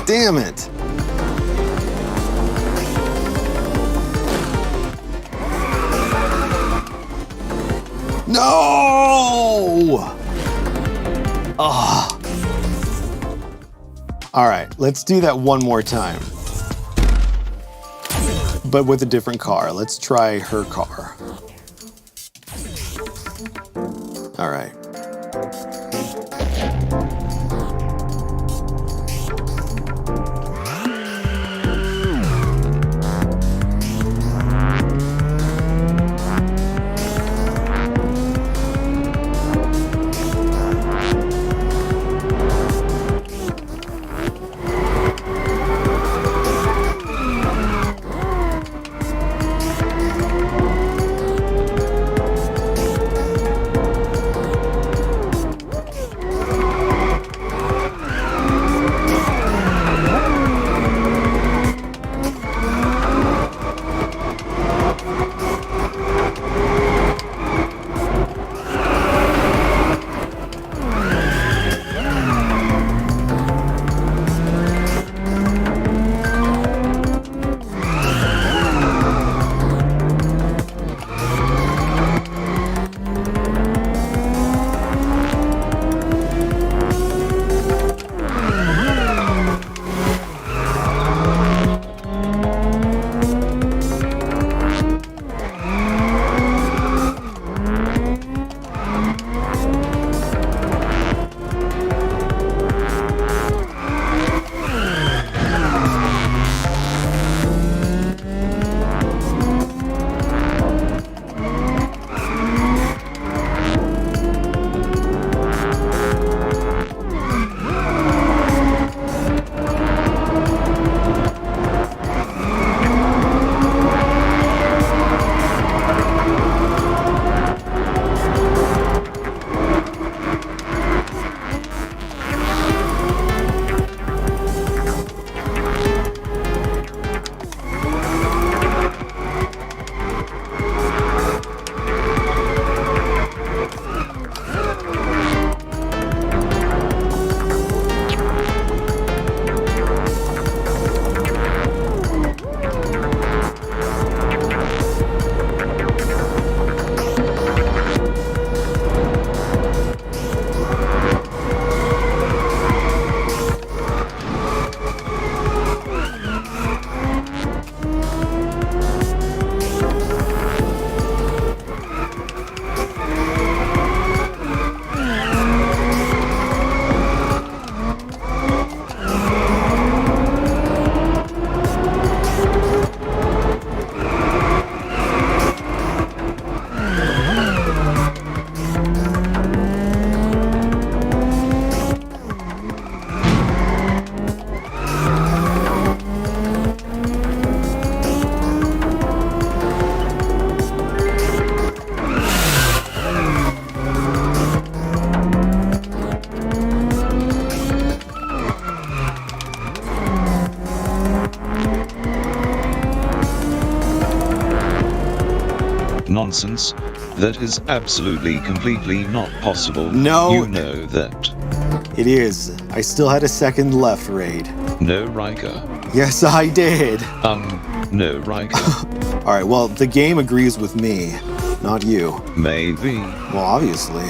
Damn it. No! Ah. All right, let's do that one more time. But with a different car. Let's try her car. All right. Nonsense. That is absolutely completely not possible. No. You know that. It is. I still had a second left, Raid. No, Ryker. Yes, I did. No, Ryker. Alright, well, the game agrees with me, not you. Maybe. Well, obviously.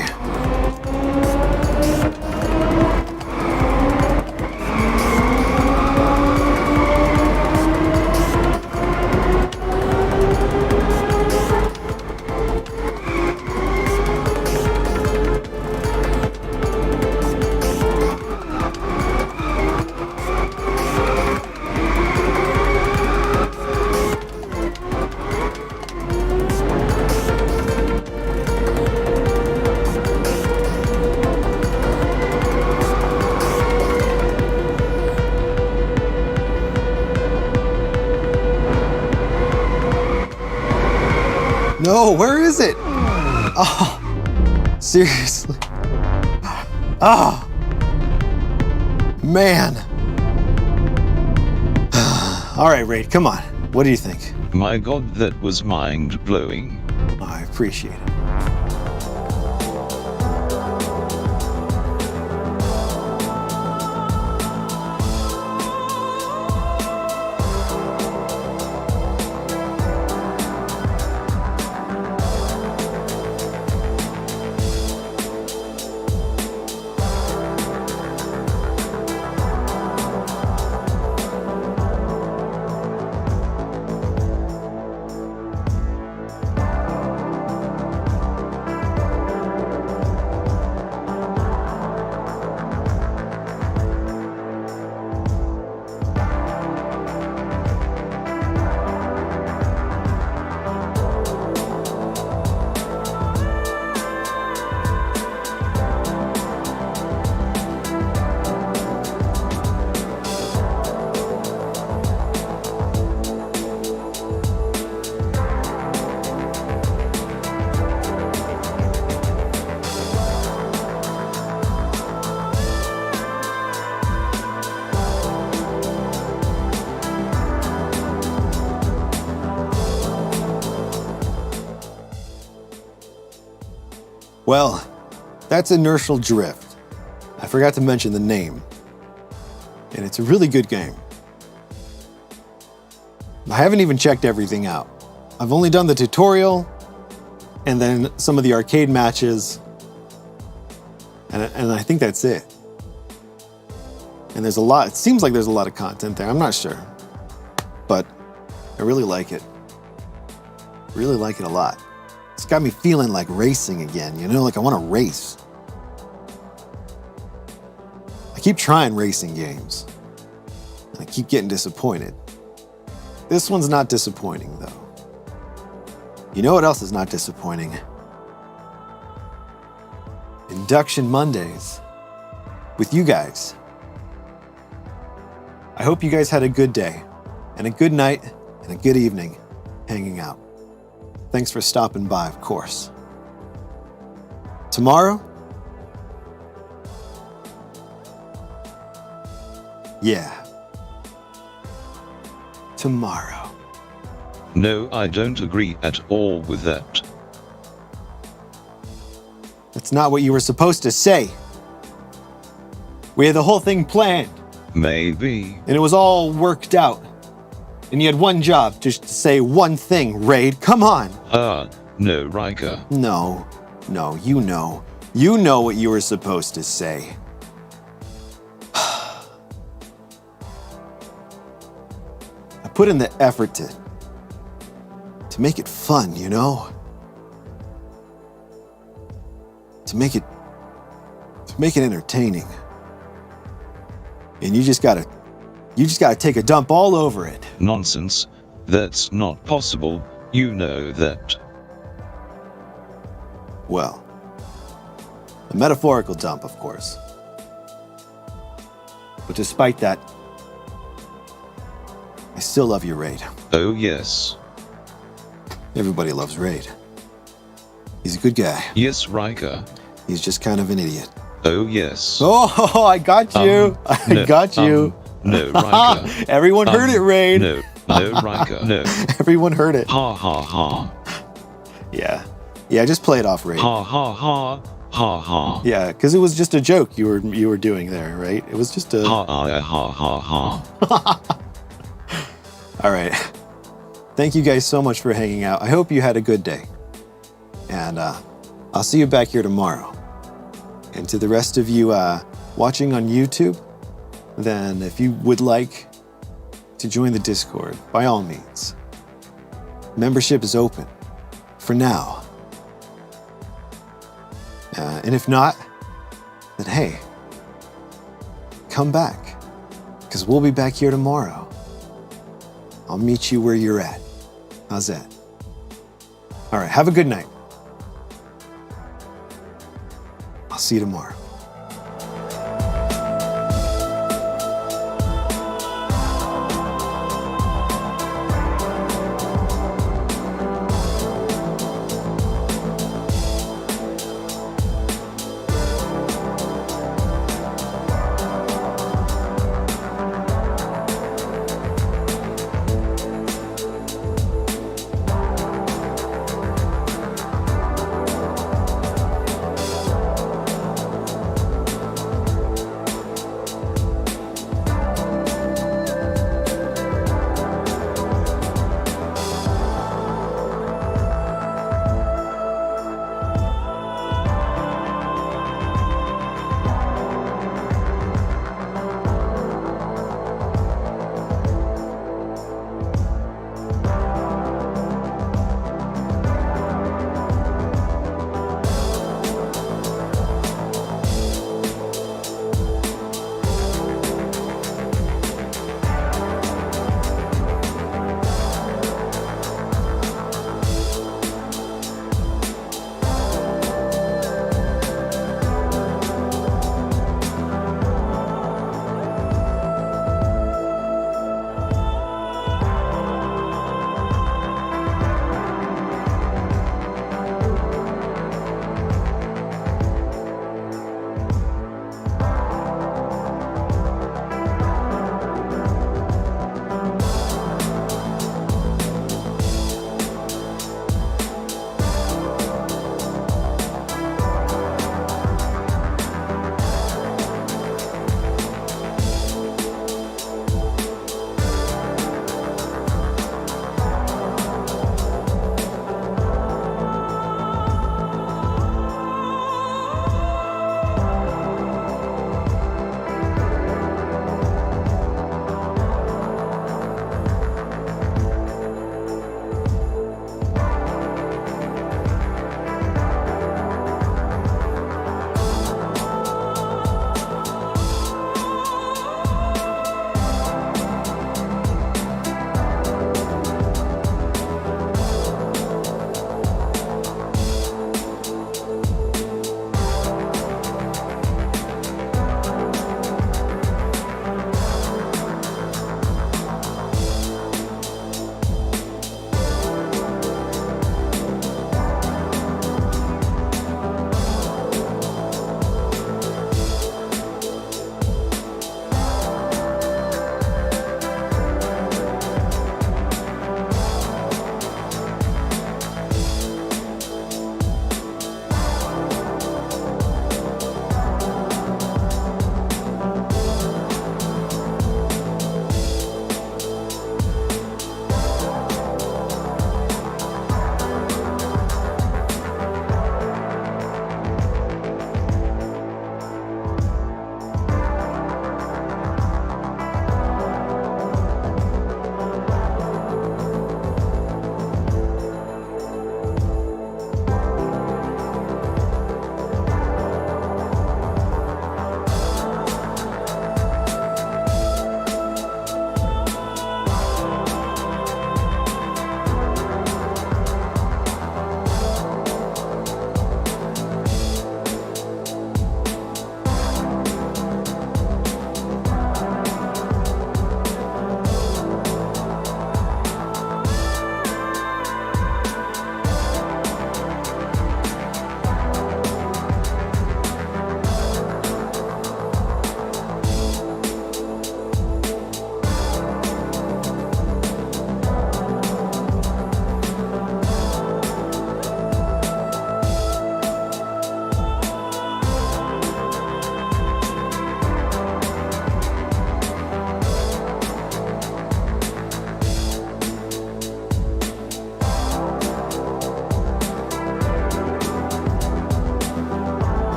No, where is it? Oh, seriously. Oh, man. All right, Raid, come on. What do you think? My god, that was mind-blowing. I appreciate it. Well, that's Inertial Drift. I forgot to mention the name. And it's a really good game. I haven't even checked everything out. I've only done the tutorial and then some of the arcade matches. And I think that's it. And there's a lot, it seems like there's a lot of content there. I'm not sure. But I really like it. Really like it a lot. It's got me feeling like racing again, you know, like I want to race. I keep trying racing games, and I keep getting disappointed. This one's not disappointing, though. You know what else is not disappointing? Induction Mondays with you guys. I hope you guys had a good day, and a good night, and a good evening hanging out. Thanks for stopping by, of course. Tomorrow? Yeah. Tomorrow. No, I don't agree at all with that. That's not what you were supposed to say. We had the whole thing planned, Maybe. and it was all worked out. And you had one job, just to say one thing, Raid. Come on. No, Ryker. No, you know. You know what you were supposed to say. I put in the effort to make it fun, you know? To make it entertaining. And you just gotta take a dump all over it. Nonsense. That's not possible. You know that. Well, a metaphorical dump, of course. But despite that, I still love you, Raid. Oh, yes. Everybody loves Raid. He's a good guy. Yes, Ryker. He's just kind of an idiot. Oh, yes. Oh, I got you. I got you. No, Ryker. Everyone heard it, Raid. No, Ryker, no. Everyone heard it. Ha ha ha. Yeah. Yeah, just play it off, Raid. Ha ha ha. Ha ha. Yeah, because it was just a joke you were doing there, right? It was just a... Ha ha ha ha. All right. Thank you guys so much for hanging out. I hope you had a good day. And I'll see you back here tomorrow. And to the rest of you watching on YouTube, then if you would like to join the Discord, by all means. Membership is open for now. And if not, then hey, come back, because we'll be back here tomorrow. I'll meet you where you're at. How's that? All right, have a good night. I'll see you tomorrow.